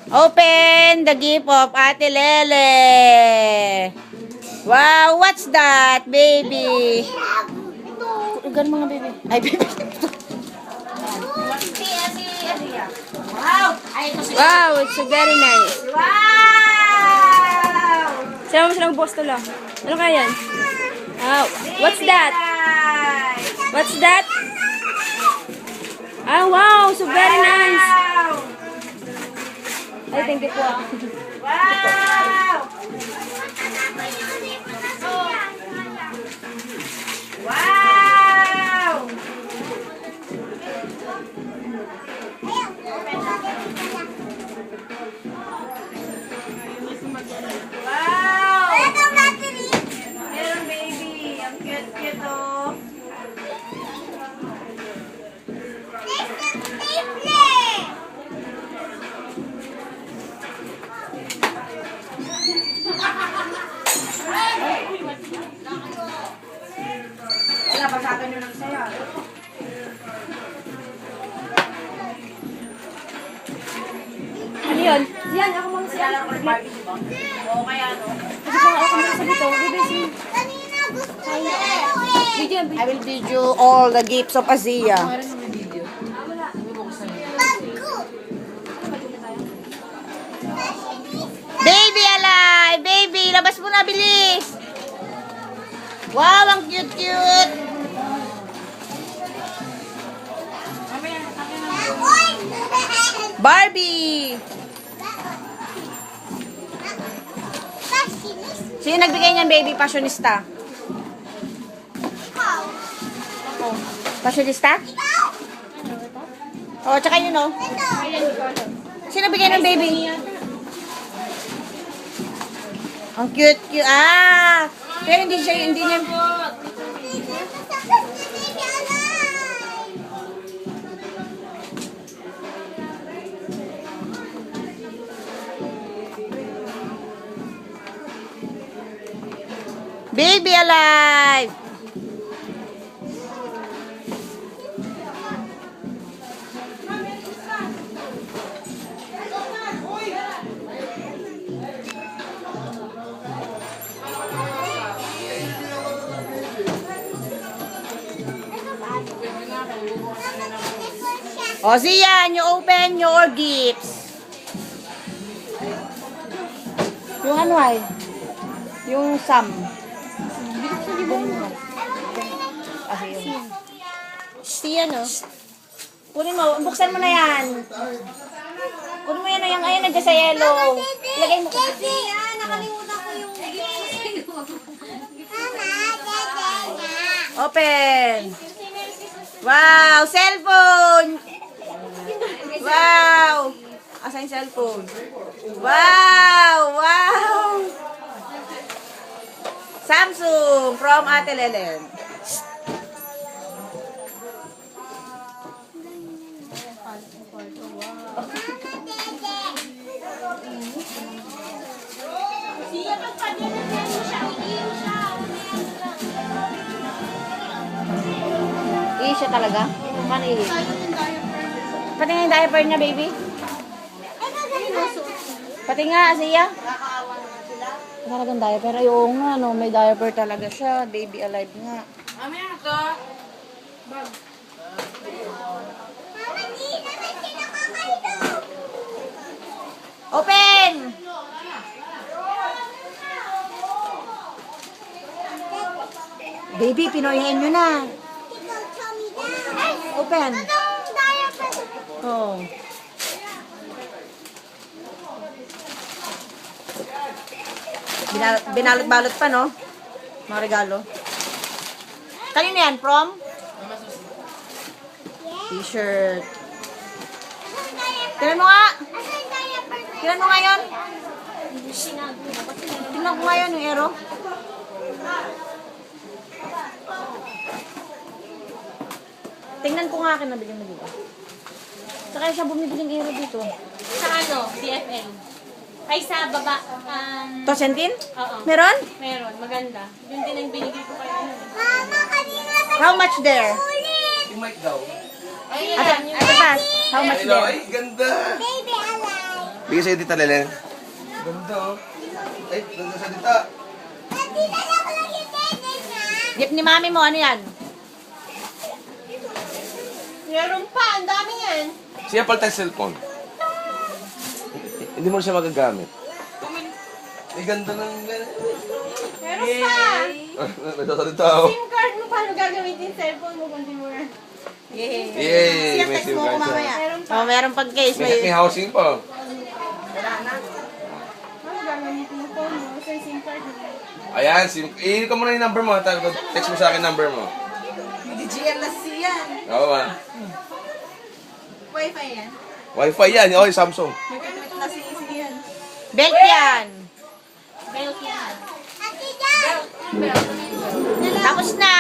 Open the gift of Ate Lele. Wow, what's that, baby? Gan mga baby. Ay, baby. Wow, it's so very nice. Wow! Sama mo silang boss to lang. Ano kaya yan? What's that? What's that? Ah, wow, so very nice. Ay, thank you po. Wow! Wow! Wow! Meron baby. Ang cute-cute oh. Wala, basagan nyo lang sa'yo. Ano yun? Yan, ako muna siya. Kailangan ko ng Barbie, di ba? Oo, kaya ano? Kasi pa ako muna sa dito. Baby, si... Video, I will video all the gifts of Azia. Baby alive! Baby! Labas mo na, bilis! Wow, ang cute-cute! Barbie! Sino nagbigay niyan, baby? Fashionista? Oh. Fashionista? Oh, tsaka yun, oh. Sino nagbigay ng baby? Ang cute-cute. Ah! Pero hindi niya... Baby alive! O, Zian, you open your gifts. Yung ano ay? Yung Sam. Ah, yun. Siya, no? Kunin mo, buksan mo na yan. Kunin mo yan na yung ayun, nandiyan sa yellow. Ilagay mo. Nakalimutan ko yung Open. Wow, cellphone. Wow. Asan yung cellphone? Wow, wow. Samsung from Ate Lelen. Siya talaga? Paano i? Pati nga yung diaper niya, baby. Pati nga, siya. Talagang diaper. Ayun nga, no, may diaper talaga siya. Baby alive nga. Mamaya na to. Bag. Open! Baby, pinoyahin nyo na. Open. Oh. Binalot-balot pa, no? Mga regalo. Kanino yan? From? T-shirt. Tingnan mo nga. Tingnan mo nga yun. Tingnan ko nga yun, yung arrow. Tingnan ko nga akin, nabigyan mo dito. Saka siya bumibili ng arrow dito. Sa ano? BFL. Ay, sa baba. Tosentin? Oo. Meron? Meron. Maganda. Yun din ang binigay ko kayo. Mama, kanina sa How much there? ulit. Yung mic daw. Ayun Ate, yan. Ate Paz, how much Hello, there? ay, ganda. Baby alive. Bigyan sa'yo Tita Lelen. Ganda oh. Ay, ganda sa Tita. Gift ni mami mo, ano yan? Meron pa, ang dami yan. Siya palitan sa cellphone. Hindi mo na siya magagamit. Ay, ganda ng... Meron pa. Nagsasalita ako. SIM card mo, paano gagamitin cellphone mo kung di mo na? Yay. Yay! May Text SIM mo ko card siya. mamaya. Meron pa. Oh, meron pag case. May housing pa. Paano gagamitin mo phone mo? Sa SIM card mo. Ayan, i-hit ko muna yung number mo. Text mo sa akin number mo. DGM na siya. Oo ba? Wi-Fi yan. Wi-Fi yan. Okay, Samsung. Nagkakit na si yan. Belt yan. Belt yan. Tapos na.